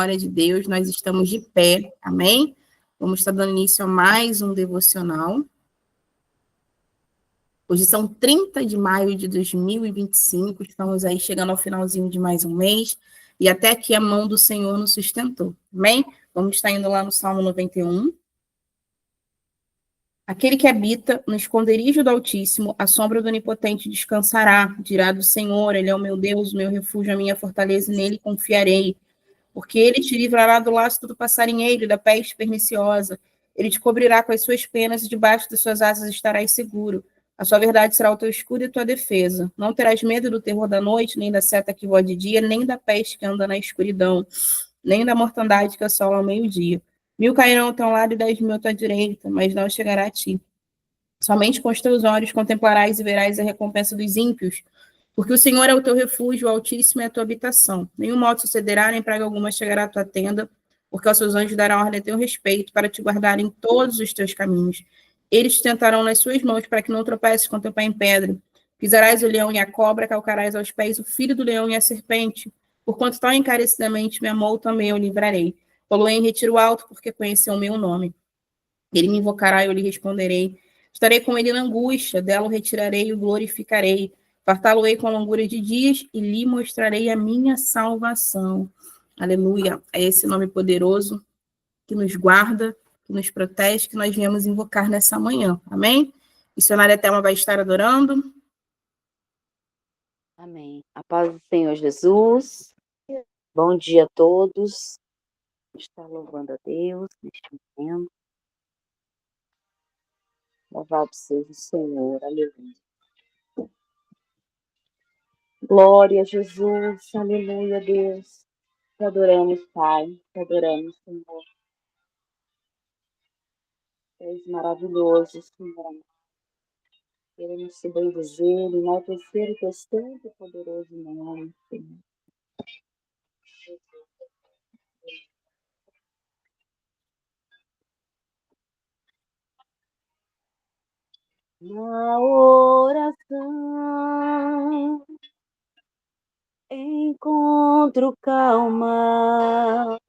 Glória de Deus, nós estamos de pé, amém? Vamos estar dando início a mais um devocional. Hoje são 30 de maio de 2025, estamos aí chegando ao finalzinho de mais um mês, e até aqui a mão do Senhor nos sustentou, amém? Vamos estar indo lá no Salmo 91. Aquele que habita no esconderijo do Altíssimo, a sombra do Onipotente descansará, dirá do Senhor, ele é o meu Deus, o meu refúgio, a minha fortaleza, e nele confiarei. Porque ele te livrará do laço do passarinheiro e da peste perniciosa. Ele te cobrirá com as suas penas e debaixo das suas asas estarás seguro. A sua verdade será o teu escudo e a tua defesa. Não terás medo do terror da noite, nem da seta que voa de dia, nem da peste que anda na escuridão, nem da mortandade que assola ao meio-dia. 1000 cairão ao teu lado e 10.000 à tua direita, mas não chegará a ti. Somente com os teus olhos contemplarás e verás a recompensa dos ímpios, porque o Senhor é o teu refúgio, o Altíssimo é a tua habitação. Nenhum mal te sucederá, nem praga alguma chegará à tua tenda, porque aos seus anjos dará ordem a teu respeito, para te guardar em todos os teus caminhos. Eles te tentarão nas suas mãos, para que não tropeces com teu pé em pedra. Pisarás o leão e a cobra, calcarás aos pés o filho do leão e a serpente. Porquanto tão encarecidamente me amou, também eu livrarei. Poloei em retiro alto, porque conheceu o meu nome. Ele me invocará e eu lhe responderei. Estarei com ele na angústia, dela o retirarei e o glorificarei. Fartá-lo-ei com a longura de dias e lhe mostrarei a minha salvação. Aleluia. É esse nome poderoso que nos guarda, que nos protege, que nós viemos invocar nessa manhã. Amém? Missionária Thelma vai estar adorando. Amém. A paz do Senhor Jesus. Bom dia a todos. Está louvando a Deus neste momento. Louvado seja o Senhor. Aleluia. Glória a Jesus. Aleluia, Deus. Te adoramos, Pai. Te adoramos, Senhor. És maravilhoso, Senhor. Queremos te bendizer e enaltecer o teu santo e poderoso nome, Senhor. Na oração encontro calma.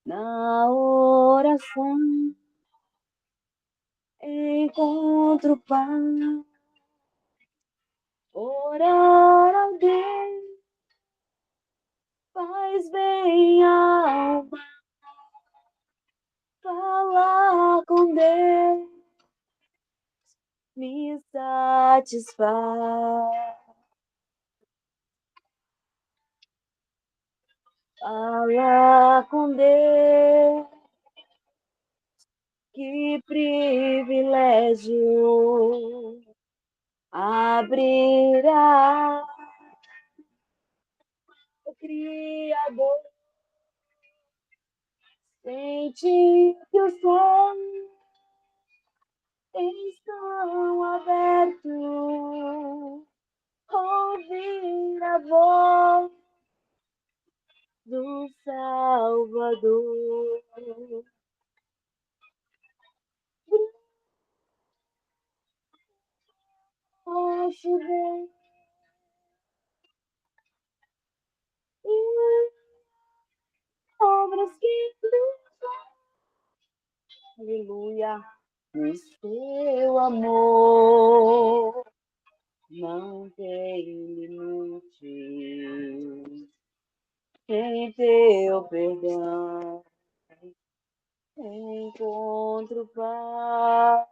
Na oração encontro paz. Orar a Deus faz bem à alma. Falar com Deus me satisfaz. Falar com Deus, que privilégio abrirá o Criador. Sente que os céus estão abertos, ouvir a voz do Salvador. Posso ver obras que aleluia, o seu amor não tem limite. Em teu perdão encontro paz.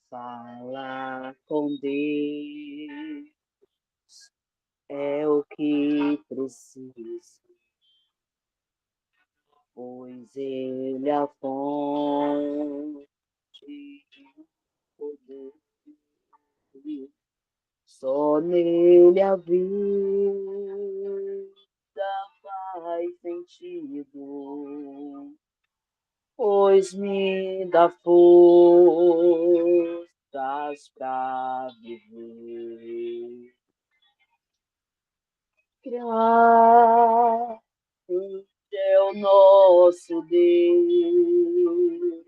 Falar com Deus é o que preciso, pois Ele é a fonte do poder. Só nele a vida faz sentido, pois me dá forças pra viver. Graças é o nosso Deus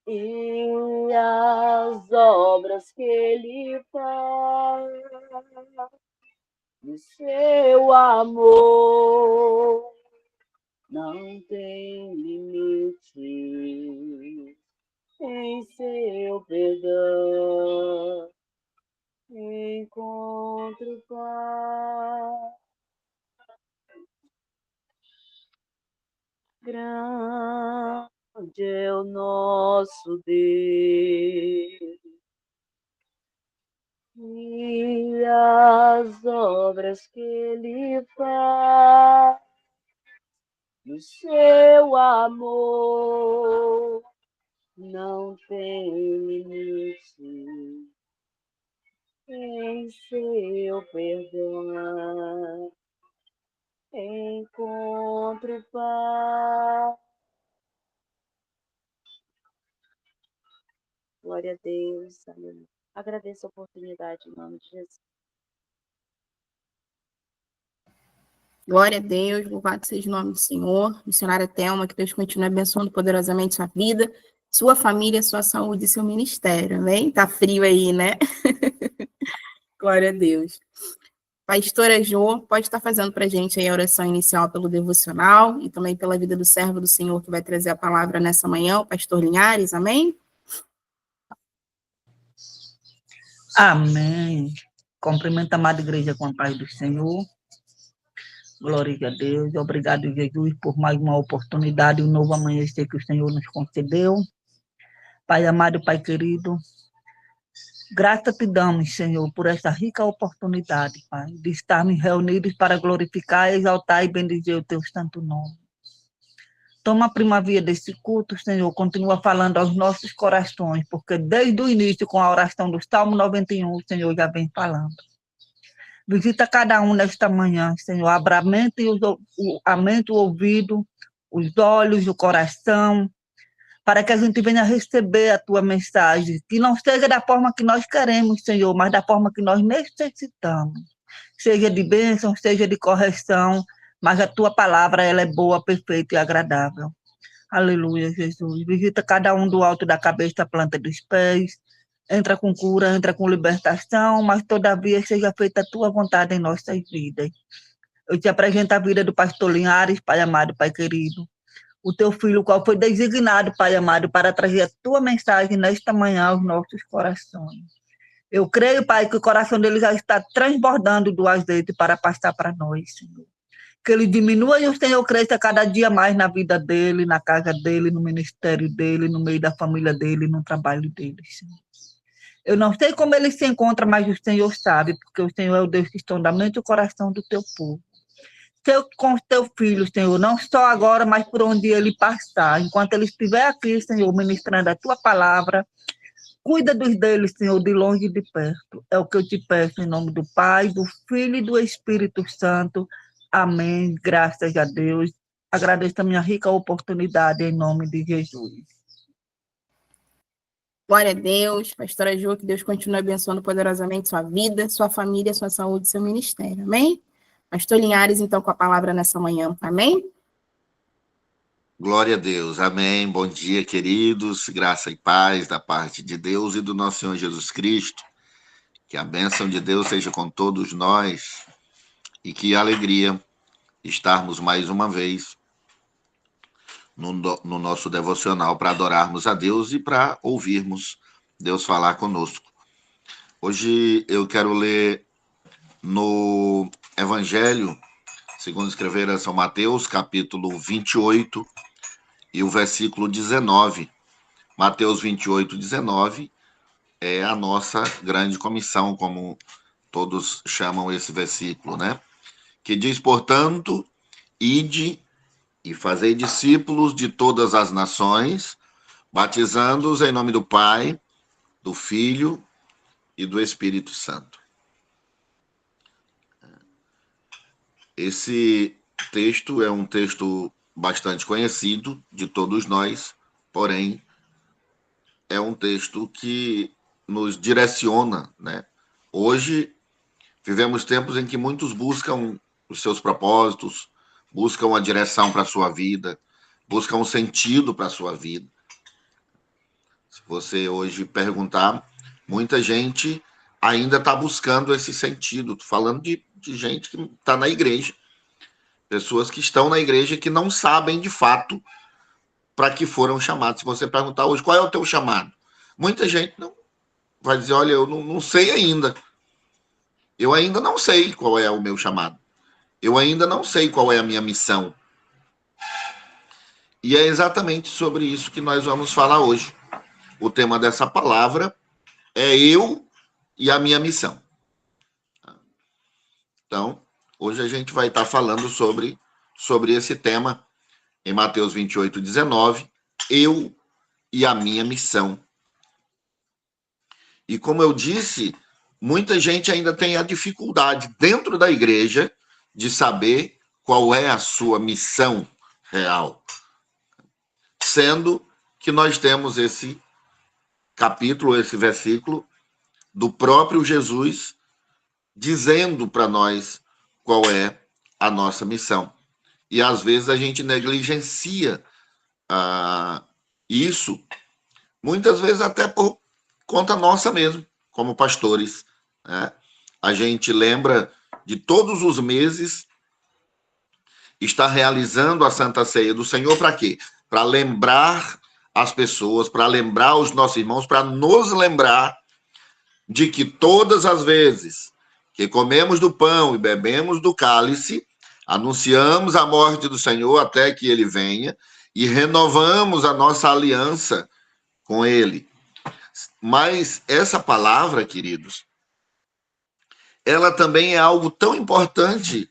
e as obras que Ele faz. do seu amor não tem limite. Em seu perdão encontro paz. Grande é o nosso Deus, e as obras que Ele faz no seu amor não tem limite. Em seu perdão encontro paz. Glória a Deus, aleluia. Agradeço a oportunidade em nome de Jesus. Glória a Deus, louvado seja o nome do Senhor. Missionária Thelma, que Deus continue abençoando poderosamente sua vida, sua família, sua saúde e seu ministério, amém? Tá frio aí, né? Glória a Deus. Pastora Jo, pode estar fazendo para a gente aí a oração inicial pelo devocional e também pela vida do servo do Senhor que vai trazer a palavra nessa manhã, o pastor Linhares, amém? Amém. Cumprimento a amada igreja com a paz do Senhor. Glória a Deus. Obrigado, Jesus, por mais uma oportunidade, um novo amanhecer que o Senhor nos concedeu. Pai amado, Pai querido, graça te damos, Senhor, por essa rica oportunidade, Pai, de estarmos reunidos para glorificar, exaltar e bendizer o teu santo nome. Toma a primavera desse culto, Senhor, continua falando aos nossos corações, porque desde o início, com a oração do Salmo 91, o Senhor já vem falando. Visita cada um nesta manhã, Senhor, abra a mente, a mente, o ouvido, os olhos, o coração, para que a gente venha receber a tua mensagem, que não seja da forma que nós queremos, Senhor, mas da forma que nós necessitamos. Seja de bênção, seja de correção, mas a tua palavra, ela é boa, perfeita e agradável. Aleluia, Jesus. Visita cada um do alto da cabeça à planta dos pés. Entra com cura, entra com libertação, mas todavia seja feita a tua vontade em nossas vidas. Eu te apresento a vida do pastor Linhares, Pai amado, Pai querido. O teu filho, qual foi designado, Pai amado, para trazer a tua mensagem nesta manhã aos nossos corações. Eu creio, Pai, que o coração dele já está transbordando do azeite para passar para nós, Senhor. Que ele diminua e o Senhor cresça cada dia mais na vida dele, na casa dele, no ministério dele, no meio da família dele, no trabalho dele, Senhor. Eu não sei como ele se encontra, mas o Senhor sabe, porque o Senhor é o Deus que sonda a mente e o coração do teu povo. Com o teu filho, Senhor, não só agora, mas por onde ele passar. Enquanto ele estiver aqui, Senhor, ministrando a tua palavra, cuida dos deles, Senhor, de longe e de perto. É o que eu te peço em nome do Pai, do Filho e do Espírito Santo. Amém. Graças a Deus. Agradeço a minha rica oportunidade em nome de Jesus. Glória a Deus. Pastora Jo, que Deus continue abençoando poderosamente sua vida, sua família, sua saúde e seu ministério, amém? Pastor Linhares, então, com a palavra nessa manhã, amém? Glória a Deus, amém. Bom dia, queridos. Graça e paz da parte de Deus e do nosso Senhor Jesus Cristo. Que a bênção de Deus seja com todos nós e que alegria estarmos mais uma vez no nosso devocional para adorarmos a Deus e para ouvirmos Deus falar conosco. Hoje eu quero ler no Evangelho, segundo escrever a São Mateus, capítulo 28 e o versículo 19. Mateus 28, 19 é a nossa grande comissão, como todos chamam esse versículo, né? Que diz, portanto, ide e fazei discípulos de todas as nações, batizando-os em nome do Pai, do Filho e do Espírito Santo. Esse texto é um texto bastante conhecido de todos nós, porém, é um texto que nos direciona, né? Hoje, vivemos tempos em que muitos buscam os seus propósitos, buscam a direção para a sua vida, buscam um sentido para a sua vida. Se você hoje perguntar, muita gente ainda está buscando esse sentido. Estou falando de de gente que está na igreja, pessoas que estão na igreja que não sabem de fato para que foram chamados. Se você perguntar hoje qual é o teu chamado, muita gente não vai dizer, olha, eu não sei ainda. Eu ainda não sei qual é o meu chamado. Eu ainda não sei qual é a minha missão. E é exatamente sobre isso que nós vamos falar hoje. O tema dessa palavra é eu e a minha missão. Então, hoje a gente vai estar falando sobre esse tema em Mateus 28, 19, eu e a minha missão. E como eu disse, muita gente ainda tem a dificuldade dentro da igreja de saber qual é a sua missão real. Sendo que nós temos esse capítulo, esse versículo do próprio Jesus dizendo para nós qual é a nossa missão. E às vezes a gente negligencia isso, muitas vezes até por conta nossa mesmo, como pastores, né? A gente lembra de todos os meses estar realizando a Santa Ceia do Senhor para quê? Para lembrar as pessoas, para lembrar os nossos irmãos, para nos lembrar de que todas as vezes que comemos do pão e bebemos do cálice, anunciamos a morte do Senhor até que ele venha e renovamos a nossa aliança com ele. Mas essa palavra, queridos, ela também é algo tão importante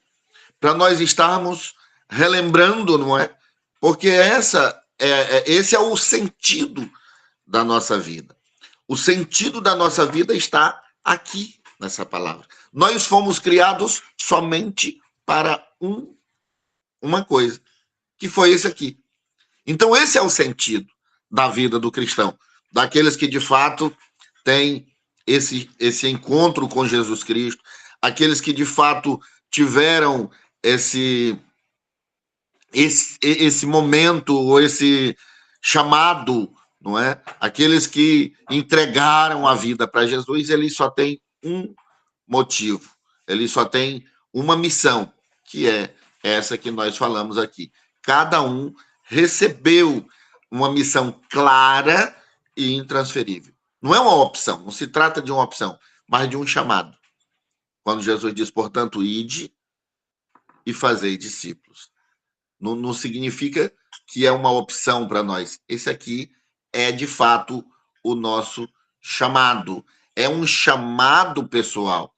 para nós estarmos relembrando, não é? Porque esse é o sentido da nossa vida. O sentido da nossa vida está aqui, nessa palavra. Nós fomos criados somente para uma coisa, que foi esse aqui. Então, esse é o sentido da vida do cristão, daqueles que, de fato, têm esse encontro com Jesus Cristo, aqueles que, de fato, tiveram esse momento, ou esse chamado, não é? Aqueles que entregaram a vida para Jesus, eles só têm um motivo, eles só têm uma missão, que é essa que nós falamos aqui. Cada um recebeu uma missão clara e intransferível. Não é uma opção, não se trata de uma opção, mas de um chamado. Quando Jesus diz, portanto, ide e fazei discípulos. Não significa que é uma opção para nós. Esse aqui é, de fato, o nosso chamado. É um chamado pessoal.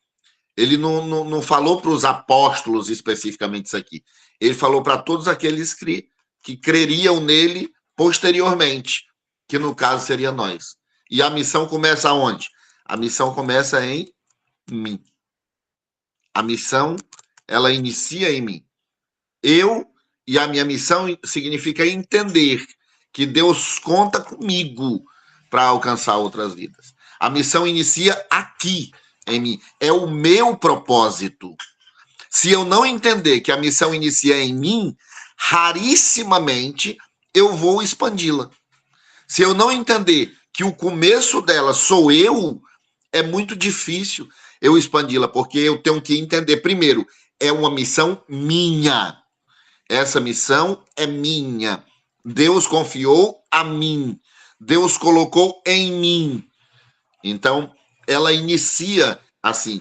Ele não falou para os apóstolos especificamente isso aqui. Ele falou para todos aqueles que creriam nele posteriormente, que no caso seria nós. E a missão começa onde? A missão começa em mim. A missão, ela inicia em mim. E a minha missão significa entender que Deus conta comigo para alcançar outras vidas. A missão inicia aqui em mim. É o meu propósito. Se eu não entender que a missão inicia em mim, rarissimamente eu vou expandi-la. Se eu não entender que o começo dela sou eu, é muito difícil eu expandi-la, porque eu tenho que entender, primeiro, é uma missão minha. Essa missão é minha. Deus confiou a mim. Deus colocou em mim. Então, ela inicia assim.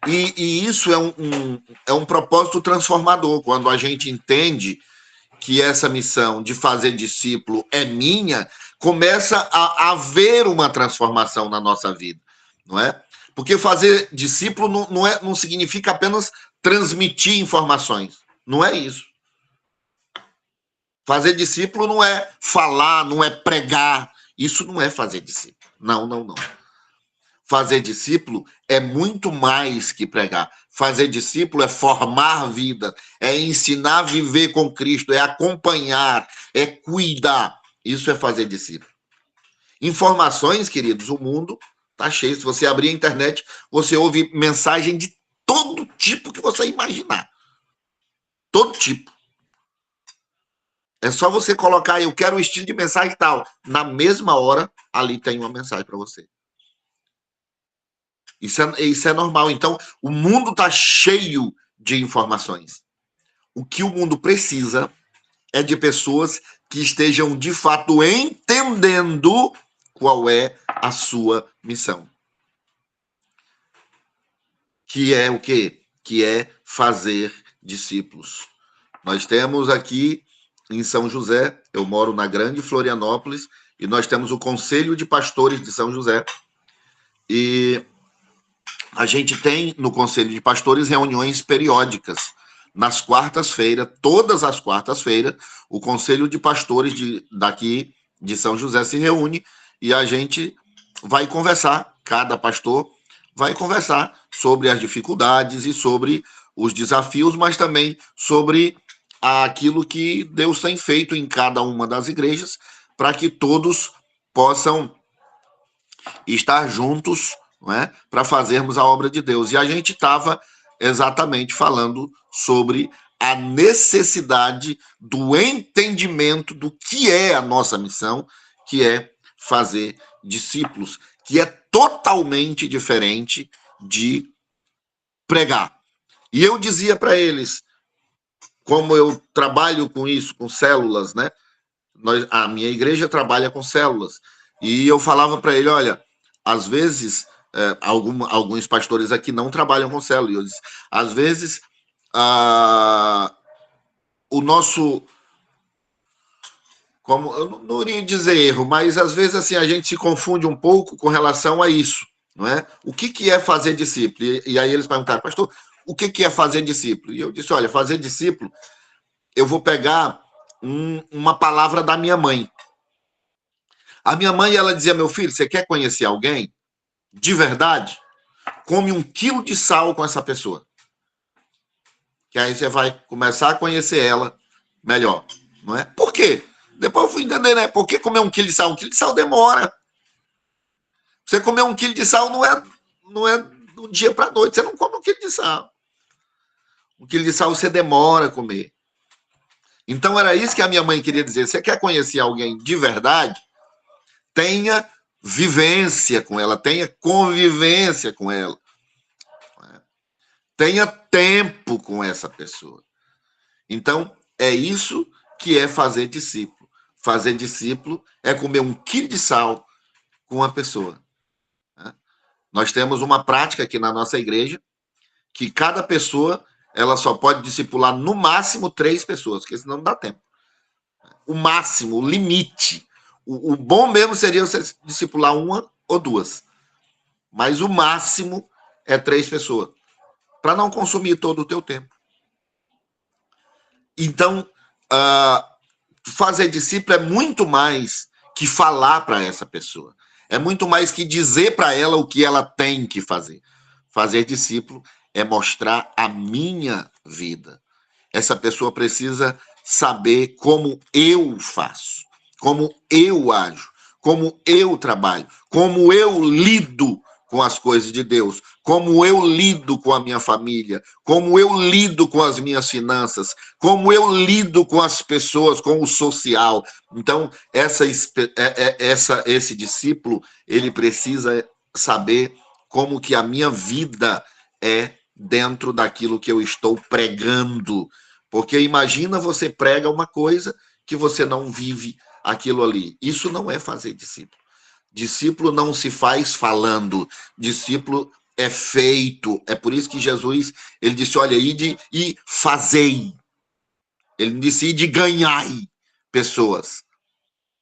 E isso é um propósito transformador. Quando a gente entende que essa missão de fazer discípulo é minha, começa a haver uma transformação na nossa vida, não é? Porque fazer discípulo não significa apenas transmitir informações. Não é isso. Fazer discípulo não é falar, não é pregar. Isso não é fazer discípulo. Não. Fazer discípulo é muito mais que pregar. Fazer discípulo é formar vida, é ensinar a viver com Cristo, é acompanhar, é cuidar. Isso é fazer discípulo. Informações, queridos, o mundo está cheio. Se você abrir a internet, você ouve mensagem de todo tipo que você imaginar. Todo tipo. É só você colocar, eu quero um estilo de mensagem tal. Na mesma hora, ali tem uma mensagem para você. Isso é normal. Então, o mundo está cheio de informações. O que o mundo precisa é de pessoas que estejam, de fato, entendendo qual é a sua missão. Que é o quê? Que é fazer discípulos. Nós temos aqui em São José, eu moro na Grande Florianópolis, e nós temos o Conselho de Pastores de São José. E a gente tem no Conselho de Pastores reuniões periódicas. Nas quartas-feiras, todas as quartas-feiras, o Conselho de Pastores daqui de São José se reúne e a gente vai conversar, cada pastor vai conversar sobre as dificuldades e sobre os desafios, mas também sobre aquilo que Deus tem feito em cada uma das igrejas, para que todos possam estar juntos, não é? Para fazermos a obra de Deus. E a gente estava exatamente falando sobre a necessidade do entendimento do que é a nossa missão, que é fazer discípulos, que é totalmente diferente de pregar. E eu dizia para eles, como eu trabalho com isso, com células, né? A minha igreja trabalha com células. E eu falava para ele, olha, às vezes, alguns pastores aqui não trabalham com células. Eu disse, às vezes, o nosso... Como, eu não iria dizer erro, mas às vezes assim, a gente se confunde um pouco com relação a isso. Não é? O que é fazer discípulo? E aí eles perguntaram, pastor, o que é fazer discípulo? E eu disse, olha, fazer discípulo, eu vou pegar uma palavra da minha mãe. A minha mãe, ela dizia, meu filho, você quer conhecer alguém de verdade? Come 1 quilo de sal com essa pessoa. Que aí você vai começar a conhecer ela melhor. Não é? Por quê? Depois eu fui entender, né? Por que comer 1 quilo de sal? 1 quilo de sal demora. Você comer 1 quilo de sal não é do dia para a noite. Você não come 1 quilo de sal. 1 quilo de sal você demora a comer. Então era isso que a minha mãe queria dizer. Você quer conhecer alguém de verdade? Tenha vivência com ela, tenha convivência com ela. Tenha tempo com essa pessoa. Então, é isso que é fazer discípulo. Fazer discípulo é comer 1 quilo de sal com uma pessoa. Nós temos uma prática aqui na nossa igreja que cada pessoa ela só pode discipular no máximo 3 pessoas, porque senão não dá tempo. O máximo, o limite. O bom mesmo seria você discipular 1 ou 2. Mas o máximo é 3 pessoas. Para não consumir todo o teu tempo. Então, fazer discípulo é muito mais que falar para essa pessoa. É muito mais que dizer para ela o que ela tem que fazer. Fazer discípulo é mostrar a minha vida. Essa pessoa precisa saber como eu faço, como eu ajo, como eu trabalho, como eu lido com as coisas de Deus, como eu lido com a minha família, como eu lido com as minhas finanças, como eu lido com as pessoas, com o social. Então, esse discípulo, ele precisa saber como que a minha vida é dentro daquilo que eu estou pregando. Porque imagina você prega uma coisa que você não vive aquilo ali. Isso não é fazer discípulo. Discípulo não se faz falando. Discípulo é feito. É por isso que Jesus, ele disse, olha, ide e fazei. Ele não disse, ide e ganhai pessoas.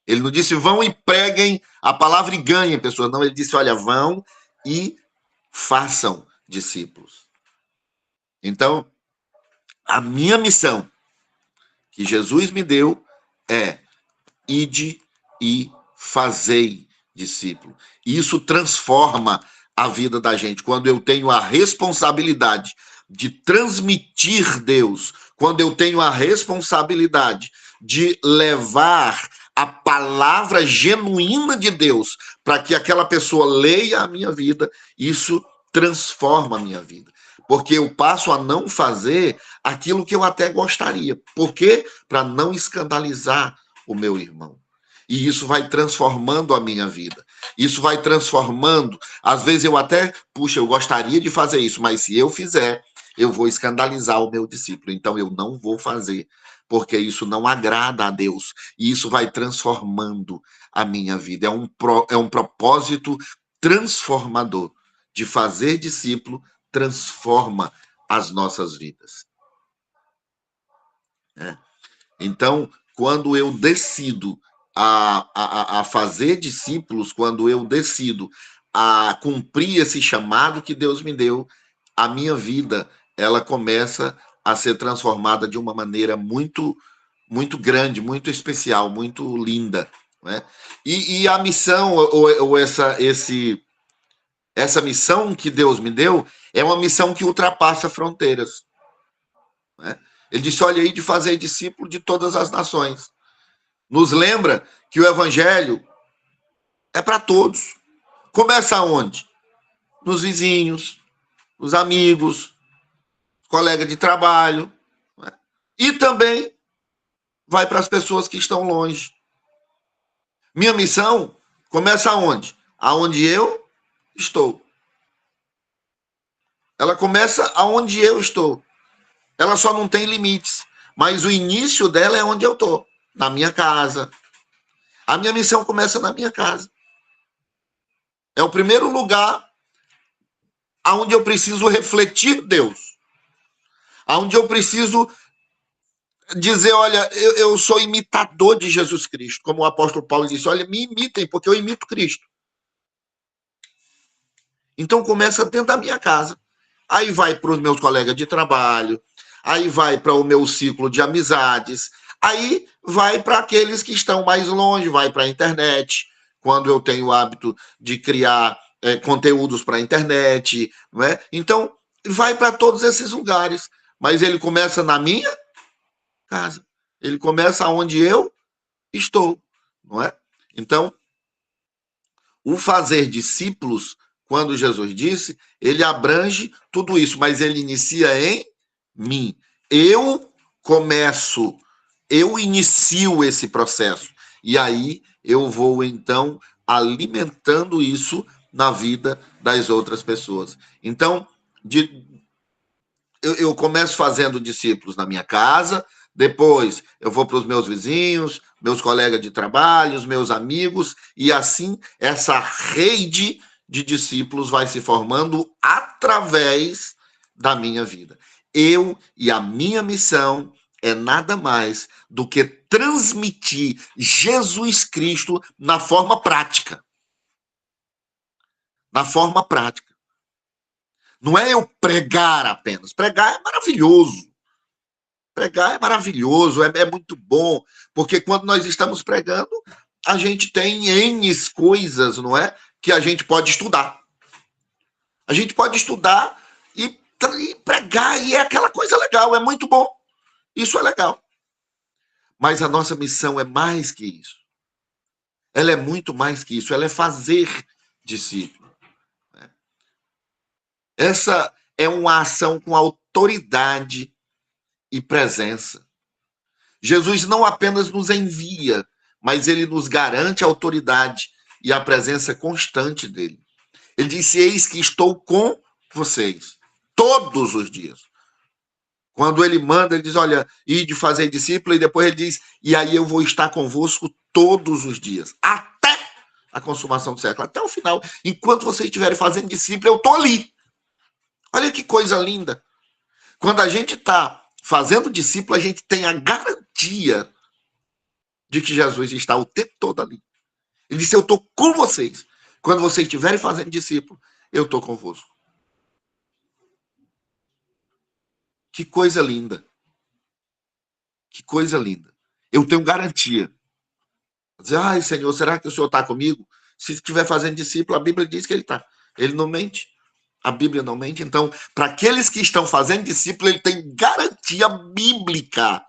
Ele não disse, vão e preguem a palavra e ganhem pessoas. Não, ele disse, olha, vão e façam discípulos. Então, a minha missão que Jesus me deu é ide e fazei discípulo. E isso transforma a vida da gente. Quando eu tenho a responsabilidade de transmitir Deus, quando eu tenho a responsabilidade de levar a palavra genuína de Deus para que aquela pessoa leia a minha vida, isso transforma a minha vida. Porque eu passo a não fazer aquilo que eu até gostaria. Por quê? Para não escandalizar o meu irmão. E isso vai transformando a minha vida. Isso vai transformando. Às vezes eu até, puxa, eu gostaria de fazer isso, mas se eu fizer, eu vou escandalizar o meu discípulo. Então eu não vou fazer, porque isso não agrada a Deus. E isso vai transformando a minha vida. É um propósito transformador. De fazer discípulo transforma as nossas vidas. Então, quando eu decido a fazer discípulos, quando eu decido a cumprir esse chamado que Deus me deu, a minha vida ela começa a ser transformada de uma maneira muito, muito grande, muito especial, muito linda, né? E a missão, ou essa missão que Deus me deu, é uma missão que ultrapassa fronteiras, né? Ele disse, olha aí, de fazer discípulo de todas as nações. Nos lembra que o evangelho é para todos. Começa onde? Nos vizinhos, nos amigos, colega de trabalho, né? E também vai para as pessoas que estão longe. Minha missão começa onde? Aonde eu estou. Ela começa aonde eu estou. Ela só não tem limites, mas o início dela é onde eu estou, na minha casa. A minha missão começa na minha casa. É o primeiro lugar aonde eu preciso refletir Deus. Aonde eu preciso dizer, olha, eu sou imitador de Jesus Cristo, como o apóstolo Paulo disse, olha, me imitem, porque eu imito Cristo. Então começa dentro da minha casa. Aí vai para os meus colegas de trabalho, aí vai para o meu ciclo de amizades, aí vai para aqueles que estão mais longe, vai para a internet, quando eu tenho o hábito de criar conteúdos para a internet, não é? Então, vai para todos esses lugares, mas ele começa na minha casa, ele começa onde eu estou, não é? Então, o fazer discípulos, quando Jesus disse, ele abrange tudo isso, mas ele inicia em mim. Eu inicio esse processo. E aí eu vou, então, alimentando isso na vida das outras pessoas. Então, eu começo fazendo discípulos na minha casa, depois eu vou para os meus vizinhos, meus colegas de trabalho, os meus amigos, e assim essa rede de discípulos vai se formando através da minha vida. Eu e a minha missão é nada mais do que transmitir Jesus Cristo na forma prática. Na forma prática. Não é eu pregar apenas. Pregar é maravilhoso. Pregar é maravilhoso, é muito bom, porque quando nós estamos pregando, a gente tem N coisas, não é? Que a gente pode estudar. A gente pode estudar e pregar, e é aquela coisa legal, é muito bom. Isso é legal. Mas a nossa missão é mais que isso. Ela é muito mais que isso, ela é fazer discípulo. Essa é uma ação com autoridade e presença. Jesus não apenas nos envia, mas ele nos garante a autoridade e a presença constante dele. Ele disse, eis que estou com vocês todos os dias. Quando ele manda, ele diz, olha, ide fazer discípulo, e depois ele diz, e aí eu vou estar convosco todos os dias, até a consumação do século, até o final. Enquanto vocês estiverem fazendo discípulo, eu estou ali. Olha que coisa linda. Quando a gente está fazendo discípulo, a gente tem a garantia de que Jesus está o tempo todo ali. Ele disse, eu estou com vocês. Quando vocês estiverem fazendo discípulo, eu estou convosco. Que coisa linda. Que coisa linda. Eu tenho garantia. Dizer, ai, Senhor, será que o Senhor está comigo? Se estiver fazendo discípulo, a Bíblia diz que ele está. Ele não mente. A Bíblia não mente. Então, para aqueles que estão fazendo discípulo, ele tem garantia bíblica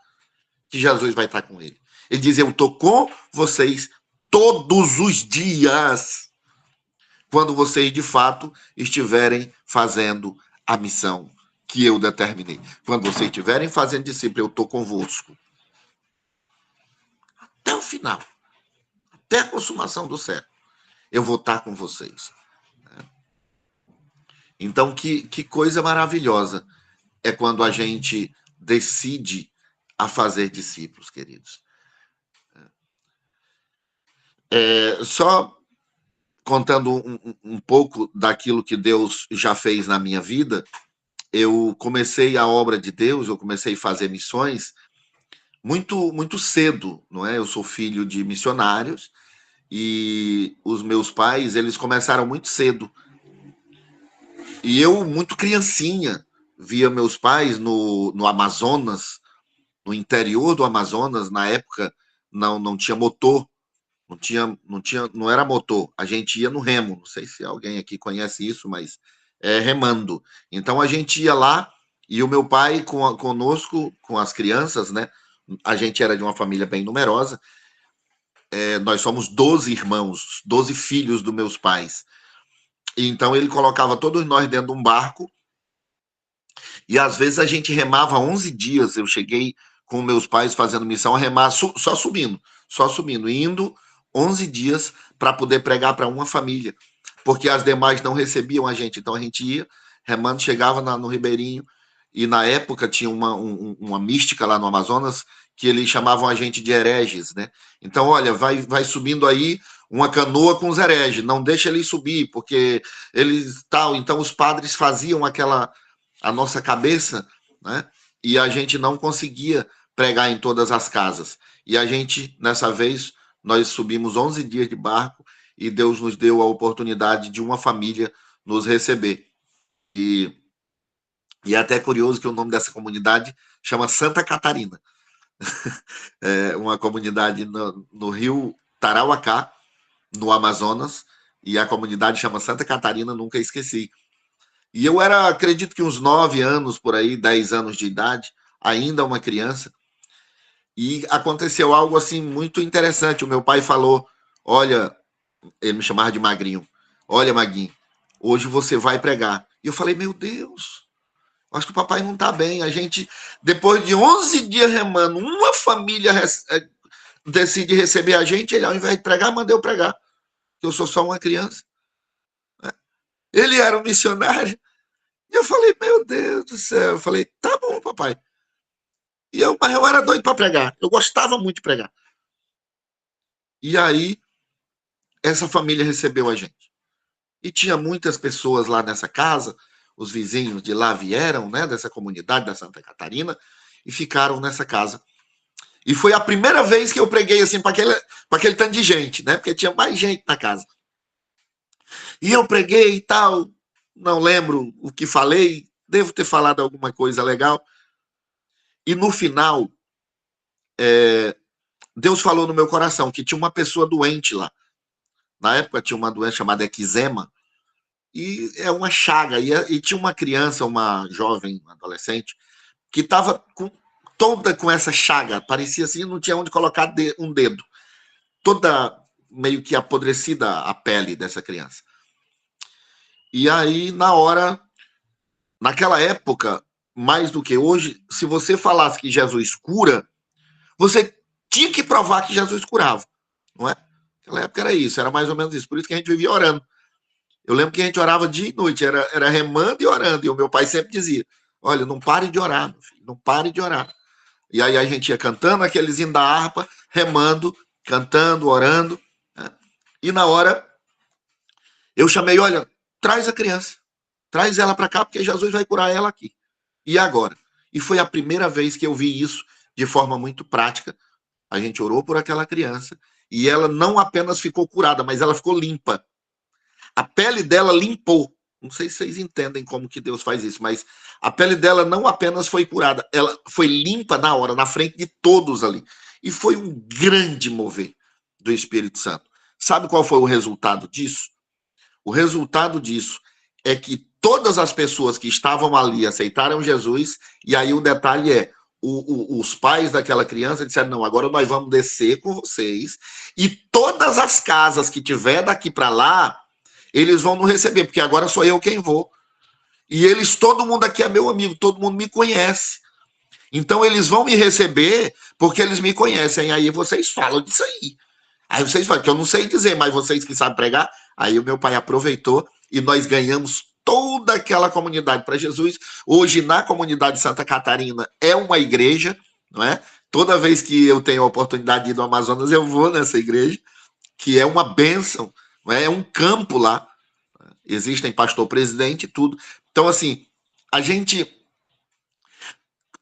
que Jesus vai estar com ele. Ele diz, eu estou com vocês todos os dias, quando vocês, de fato, estiverem fazendo a missão que eu determinei. Quando vocês estiverem fazendo discípulo, eu estou convosco. Até o final. Até a consumação do século. eu vou estar com vocês. Então, que coisa maravilhosa é quando a gente decide a fazer discípulos, queridos. Só contando um pouco daquilo que Deus já fez na minha vida, eu comecei a obra de Deus, eu comecei a fazer missões muito, muito cedo, não é? Eu sou filho de missionários e os meus pais, eles começaram muito cedo. E eu, muito criancinha, via meus pais no Amazonas, no interior do Amazonas. Na época não tinha motor, não era motor, a gente ia no remo, não sei se alguém aqui conhece isso, mas é remando. Então a gente ia lá e o meu pai conosco, com as crianças, né? A gente era de uma família bem numerosa, nós somos 12 irmãos, 12 filhos dos meus pais. Então ele colocava todos nós dentro de um barco e às vezes a gente remava 11 dias. Eu cheguei com meus pais fazendo missão a remar só subindo, indo 11 dias para poder pregar para uma família, porque as demais não recebiam a gente. Então a gente ia remando, chegava no Ribeirinho, e na época tinha uma mística lá no Amazonas que eles chamavam a gente de hereges, né? Então, olha, vai subindo aí uma canoa com os hereges, não deixa eles subir, porque eles tal. Então os padres faziam a nossa cabeça, né? E a gente não conseguia pregar em todas as casas. E a gente, nessa vez, nós subimos 11 dias de barco e Deus nos deu a oportunidade de uma família nos receber. E é até curioso que o nome dessa comunidade chama Santa Catarina. É uma comunidade no rio Tarauacá, no Amazonas, e a comunidade chama Santa Catarina, nunca esqueci. E eu era, acredito que uns 9 anos, por aí, 10 anos de idade, ainda uma criança, e aconteceu algo assim muito interessante. O meu pai falou, olha, ele me chamava de Magrinho, olha, Maguinho, hoje você vai pregar. E eu falei, meu Deus, acho que o papai não está bem. A gente, depois de 11 dias remando, uma família decide receber a gente, ele ao invés de pregar, manda eu pregar, que eu sou só uma criança. Ele era um missionário. E eu falei, meu Deus do céu. Eu falei, tá bom, papai. Mas eu era doido para pregar. Eu gostava muito de pregar. E aí, essa família recebeu a gente. E tinha muitas pessoas lá nessa casa, os vizinhos de lá vieram, né, dessa comunidade da Santa Catarina, e ficaram nessa casa. E foi a primeira vez que eu preguei assim para aquele tanto de gente, né, porque tinha mais gente na casa. E eu preguei e tal, não lembro o que falei, devo ter falado alguma coisa legal. E no final, Deus falou no meu coração que tinha uma pessoa doente lá. Na época tinha uma doença chamada eczema, e é uma chaga. E tinha uma criança, uma jovem, uma adolescente, que estava toda com essa chaga, parecia assim, não tinha onde colocar um dedo. Toda meio que apodrecida a pele dessa criança. E aí, naquela época, mais do que hoje, se você falasse que Jesus cura, você tinha que provar que Jesus curava, não é? Naquela época era isso, era mais ou menos isso. Por isso que a gente vivia orando. Eu lembro que a gente orava dia e noite, era remando e orando. E o meu pai sempre dizia, olha, não pare de orar, meu filho, não pare de orar. E aí a gente ia cantando aqueles hinos da harpa, remando, cantando, orando. Né? E na hora, eu chamei, olha, traz a criança, traz ela para cá, porque Jesus vai curar ela aqui. E agora? E foi a primeira vez que eu vi isso de forma muito prática. A gente orou por aquela criança e ela não apenas ficou curada, mas ela ficou limpa. A pele dela limpou. Não sei se vocês entendem como que Deus faz isso, mas a pele dela não apenas foi curada, ela foi limpa na hora, na frente de todos ali. E foi um grande mover do Espírito Santo. Sabe qual foi o resultado disso? O resultado disso é que todas as pessoas que estavam ali aceitaram Jesus, e aí o detalhe é, os pais daquela criança disseram, não, agora nós vamos descer com vocês, e todas as casas que tiver daqui para lá, eles vão nos receber, porque agora sou eu quem vou. E todo mundo aqui é meu amigo, todo mundo me conhece. Então eles vão me receber porque eles me conhecem. Aí vocês falam disso aí. Aí vocês falam, que eu não sei dizer, mas vocês que sabem pregar, Aí o meu pai aproveitou e nós ganhamos toda aquela comunidade para Jesus. Hoje, na comunidade de Santa Catarina, é uma igreja, não é? Toda vez que eu tenho a oportunidade de ir no Amazonas, eu vou nessa igreja, que é uma bênção, não é? É um campo lá. Existem pastor-presidente e tudo. Então, assim, a gente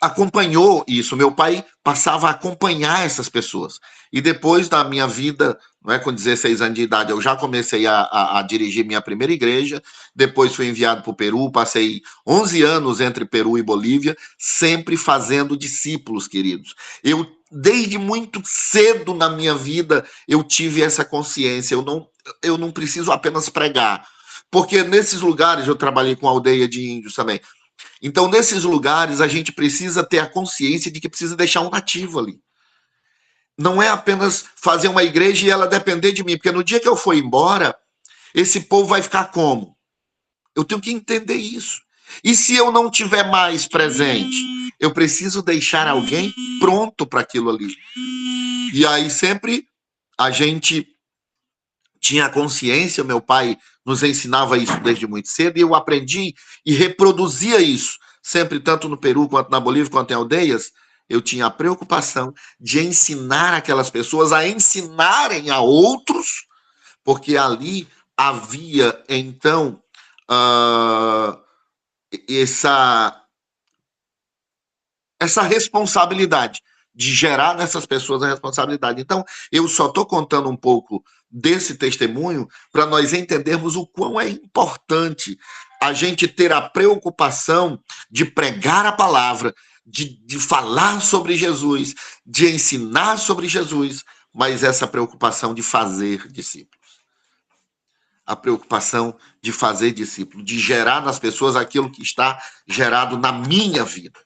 acompanhou isso. Meu pai passava a acompanhar essas pessoas. E depois da minha vida, não é, com 16 anos de idade, eu já comecei a dirigir minha primeira igreja. Depois fui enviado para o Peru, passei 11 anos entre Peru e Bolívia, sempre fazendo discípulos, queridos. Eu, desde muito cedo na minha vida, eu tive essa consciência. Eu não preciso apenas pregar. Porque nesses lugares, eu trabalhei com aldeia de índios também. Então, nesses lugares, a gente precisa ter a consciência de que precisa deixar um nativo ali. Não é apenas fazer uma igreja e ela depender de mim, porque no dia que eu for embora, esse povo vai ficar como? Eu tenho que entender isso. E se eu não tiver mais presente, eu preciso deixar alguém pronto para aquilo ali. E aí sempre a gente tinha consciência, meu pai nos ensinava isso desde muito cedo, e eu aprendi e reproduzia isso, sempre tanto no Peru, quanto na Bolívia, quanto em aldeias. Eu tinha a preocupação de ensinar aquelas pessoas a ensinarem a outros, porque ali havia, então, essa responsabilidade de gerar nessas pessoas a responsabilidade. Então, eu só estou contando um pouco desse testemunho para nós entendermos o quão é importante a gente ter a preocupação de pregar a palavra, de falar sobre Jesus, de ensinar sobre Jesus, mas essa preocupação de fazer discípulos. A preocupação de fazer discípulos, de gerar nas pessoas aquilo que está gerado na minha vida,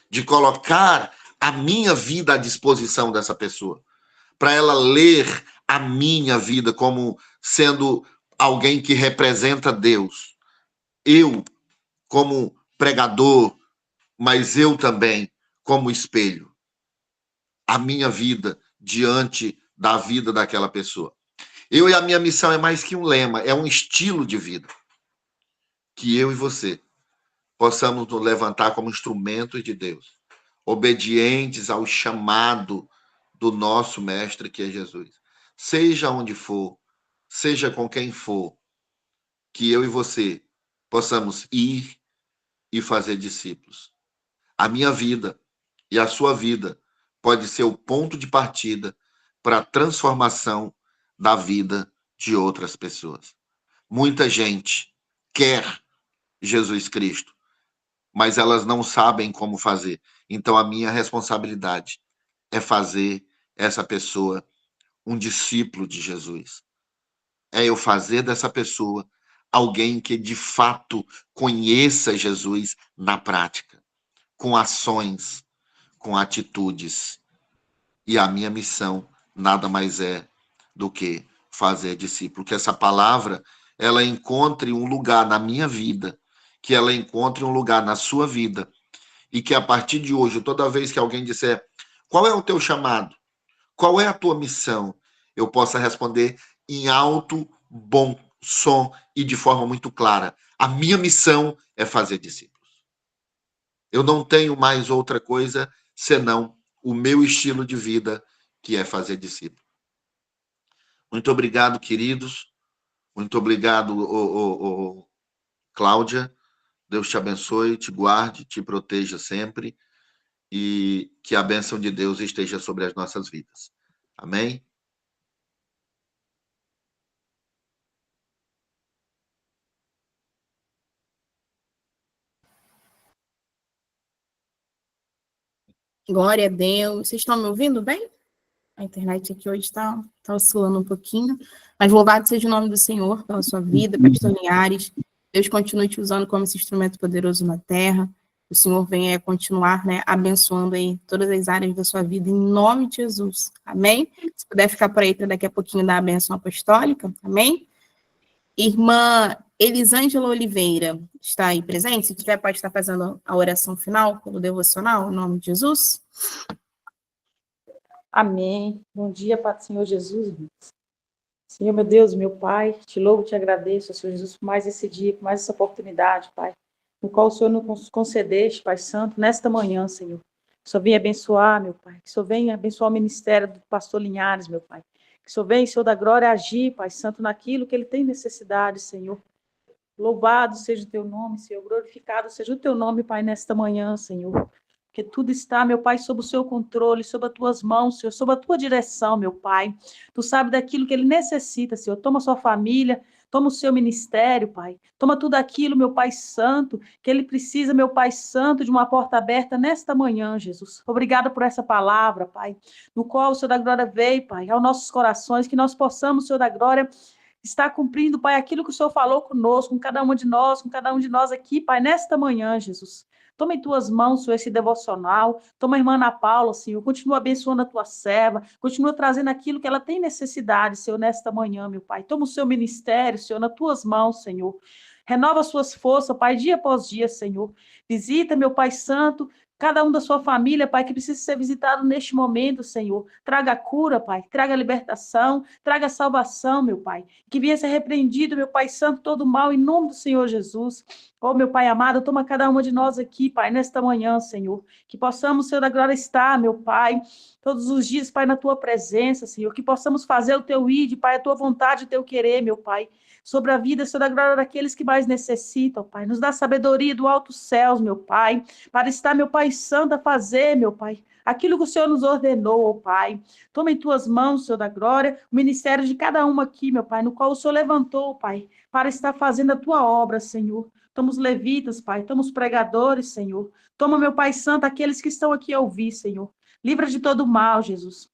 de colocar a minha vida à disposição dessa pessoa, para ela ler a minha vida como sendo alguém que representa Deus. Eu, como pregador, mas eu também como espelho. A minha vida diante da vida daquela pessoa. Eu e a minha missão é mais que um lema, é um estilo de vida. Que eu e você possamos nos levantar como instrumentos de Deus, obedientes ao chamado do nosso mestre, que é Jesus. Seja onde for, seja com quem for, que eu e você possamos ir e fazer discípulos. A minha vida e a sua vida pode ser o ponto de partida para a transformação da vida de outras pessoas. Muita gente quer Jesus Cristo, mas elas não sabem como fazer. Então, a minha responsabilidade é fazer essa pessoa um discípulo de Jesus. É eu fazer dessa pessoa alguém que de fato conheça Jesus na prática, com ações, com atitudes. E a minha missão nada mais é do que fazer discípulo. Que essa palavra, ela encontre um lugar na minha vida, que ela encontre um lugar na sua vida, e que a partir de hoje, toda vez que alguém disser, qual é o teu chamado? Qual é a tua missão? Eu possa responder em alto, bom som e de forma muito clara. A minha missão é fazer discípulos. Eu não tenho mais outra coisa senão o meu estilo de vida, que é fazer discípulos. Muito obrigado, queridos. Muito obrigado, Cláudia. Deus te abençoe, te guarde, te proteja sempre e que a bênção de Deus esteja sobre as nossas vidas. Amém? Glória a Deus. Vocês estão me ouvindo bem? A internet aqui hoje está oscilando um pouquinho. Mas louvado seja o nome do Senhor pela sua vida, pastor Linhares. Deus continue te usando como esse instrumento poderoso na terra. O Senhor venha continuar, né, abençoando aí todas as áreas da sua vida, em nome de Jesus. Amém? Se puder ficar por aí para daqui a pouquinho dar a bênção apostólica. Amém? Irmã Elisângela Oliveira está aí presente? Se tiver, pode estar fazendo a oração final pelo devocional, em nome de Jesus. Amém. Bom dia, Pai do Senhor Jesus. Senhor, meu Deus, meu Pai, te louvo, te agradeço, Senhor Jesus, por mais esse dia, por mais essa oportunidade, Pai, no qual o Senhor nos concedeste, Pai Santo, nesta manhã, Senhor. Que o Senhor venha abençoar, meu Pai, que o Senhor venha abençoar o ministério do pastor Linhares, meu Pai. Que o Senhor venha, Senhor da glória, agir, Pai Santo, naquilo que ele tem necessidade, Senhor. Louvado seja o teu nome, Senhor, glorificado seja o teu nome, Pai, nesta manhã, Senhor. Porque tudo está, meu Pai, sob o seu controle, sob as tuas mãos, Senhor, sob a tua direção, meu Pai. Tu sabes daquilo que ele necessita, Senhor. Toma a sua família, toma o seu ministério, Pai. Toma tudo aquilo, meu Pai Santo, que ele precisa, meu Pai Santo, de uma porta aberta nesta manhã, Jesus. Obrigada por essa palavra, Pai, no qual o Senhor da glória veio, Pai, aos nossos corações, que nós possamos, Senhor da glória, estar cumprindo, Pai, aquilo que o Senhor falou conosco, com cada uma de nós, com cada um de nós aqui, Pai, nesta manhã, Jesus. Toma em tuas mãos, Senhor, esse devocional. Toma a irmã Ana Paula, Senhor. Continua abençoando a tua serva. Continua trazendo aquilo que ela tem necessidade, Senhor, nesta manhã, meu Pai. Toma o seu ministério, Senhor, nas tuas mãos, Senhor. Renova as suas forças, Pai, dia após dia, Senhor. Visita, meu Pai Santo, cada um da sua família, Pai, que precisa ser visitado neste momento, Senhor. Traga cura, Pai. Traga libertação. Traga salvação, meu Pai. Que venha ser repreendido, meu Pai Santo, todo mal, em nome do Senhor Jesus. Oh, meu Pai amado, toma cada uma de nós aqui, Pai, nesta manhã, Senhor. Que possamos, Senhor da glória, estar, meu Pai, todos os dias, Pai, na tua presença, Senhor. Que possamos fazer o teu ide, Pai, a tua vontade, o teu querer, meu Pai. Sobre a vida, Senhor da glória, daqueles que mais necessitam, Pai. Nos dá sabedoria do alto céus, meu Pai, para estar, meu Pai Santo, a fazer, meu Pai, aquilo que o Senhor nos ordenou, oh Pai. Toma em tuas mãos, Senhor da glória, o ministério de cada um aqui, meu Pai, no qual o Senhor levantou, Pai, para estar fazendo a tua obra, Senhor. Toma os levitas, Pai, toma os pregadores, Senhor. Toma, meu Pai Santo, aqueles que estão aqui a ouvir, Senhor. Livra de todo mal, Jesus.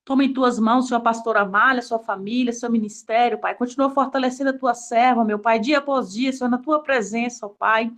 Toma em tuas mãos, Senhor, a pastora Amália, sua família, seu ministério, Pai. Continua fortalecendo a tua serva, meu Pai, dia após dia, Senhor, na tua presença, ó Pai.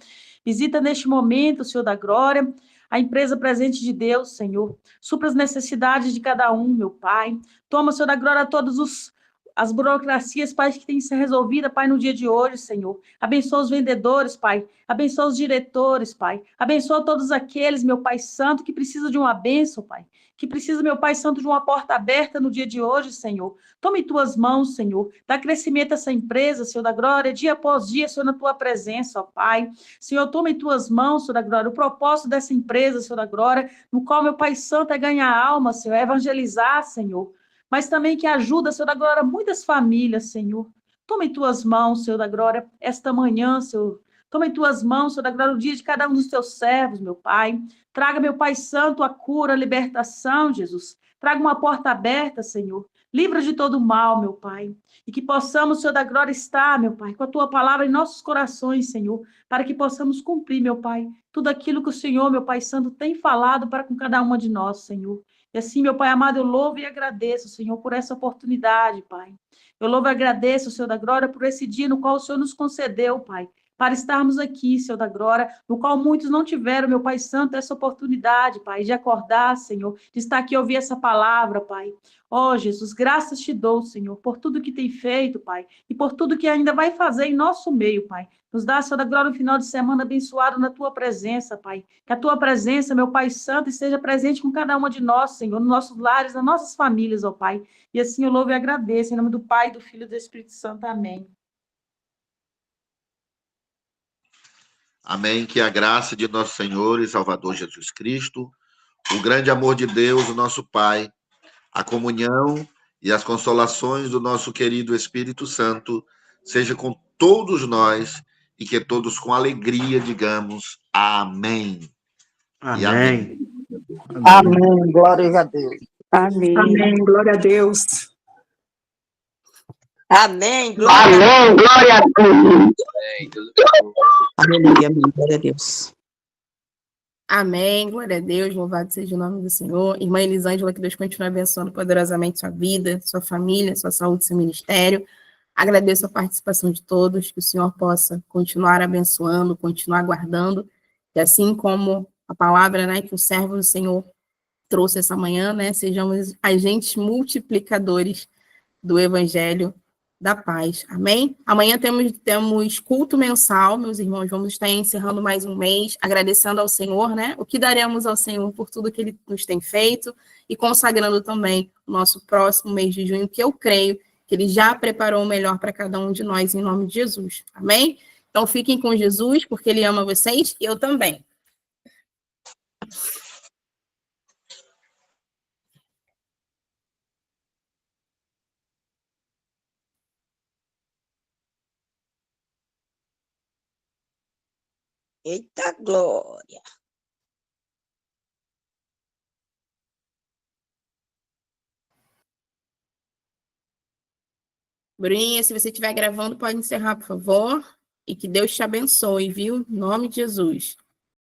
Visita neste momento, Senhor da glória, a empresa presente de Deus, Senhor. Supra as necessidades de cada um, meu Pai. Toma, Senhor da glória, todos as burocracias, Pai, que têm que ser resolvidas, Pai, no dia de hoje, Senhor. Abençoa os vendedores, Pai. Abençoa os diretores, Pai. Abençoa todos aqueles, meu Pai Santo, que precisam de uma bênção, Pai. Que precisa, meu Pai Santo, de uma porta aberta no dia de hoje, Senhor. Tome em tuas mãos, Senhor. Dá crescimento a essa empresa, Senhor da glória, dia após dia, Senhor, na tua presença, ó Pai. Senhor, toma em tuas mãos, Senhor da glória, o propósito dessa empresa, Senhor da glória, no qual, meu Pai Santo, é ganhar alma, Senhor, é evangelizar, Senhor. Mas também que ajuda, Senhor da glória, muitas famílias, Senhor. Toma em tuas mãos, Senhor da glória, esta manhã, Senhor. Toma em tuas mãos, Senhor da glória, o dia de cada um dos teus servos, meu Pai. Traga, meu Pai Santo, a cura, a libertação, Jesus. Traga uma porta aberta, Senhor. Livra de todo mal, meu Pai. E que possamos, Senhor da glória, estar, meu Pai, com a tua palavra em nossos corações, Senhor, para que possamos cumprir, meu Pai, tudo aquilo que o Senhor, meu Pai Santo, tem falado para com cada uma de nós, Senhor. E assim, meu Pai amado, eu louvo e agradeço, Senhor, por essa oportunidade, Pai. Eu louvo e agradeço, Senhor da glória, por esse dia no qual o Senhor nos concedeu, Pai, para estarmos aqui, Senhor da glória, no qual muitos não tiveram, meu Pai Santo, essa oportunidade, Pai, de acordar, Senhor, de estar aqui e ouvir essa palavra, Pai. Ó, Jesus, graças te dou, Senhor, por tudo que tem feito, Pai, e por tudo que ainda vai fazer em nosso meio, Pai. Nos dá, Senhor da glória, um final de semana abençoado na tua presença, Pai. Que a tua presença, meu Pai Santo, esteja presente com cada uma de nós, Senhor, nos nossos lares, nas nossas famílias, ó Pai. E assim eu louvo e agradeço, em nome do Pai, do Filho e do Espírito Santo. Amém. Amém. Que a graça de nosso Senhor e Salvador Jesus Cristo, o grande amor de Deus, o nosso Pai, a comunhão e as consolações do nosso querido Espírito Santo seja com todos nós e que todos com alegria digamos amém. Amém. E amém. Amém. Glória a Deus. Amém. Amém. Glória a Deus. Amém. Glória a Deus. Aleluia. Amém. Glória a Deus. Amém, glória a Deus, louvado seja o nome do Senhor. Irmã Elisângela, que Deus continue abençoando poderosamente sua vida, sua família, sua saúde, seu ministério. Agradeço a participação de todos, que o Senhor possa continuar abençoando, continuar guardando, e assim como a palavra, né, que o servo do Senhor trouxe essa manhã, né, sejamos agentes multiplicadores do Evangelho da paz, amém? Amanhã temos culto mensal, meus irmãos, vamos estar encerrando mais um mês, agradecendo ao Senhor, né? O que daremos ao Senhor por tudo que Ele nos tem feito e consagrando também o nosso próximo mês de junho, que eu creio que ele já preparou o melhor para cada um de nós, em nome de Jesus. Amém? Então, fiquem com Jesus, porque ele ama vocês e eu também. Eita glória. Bruninha, se você estiver gravando, pode encerrar, por favor. E que Deus te abençoe, viu? Em nome de Jesus.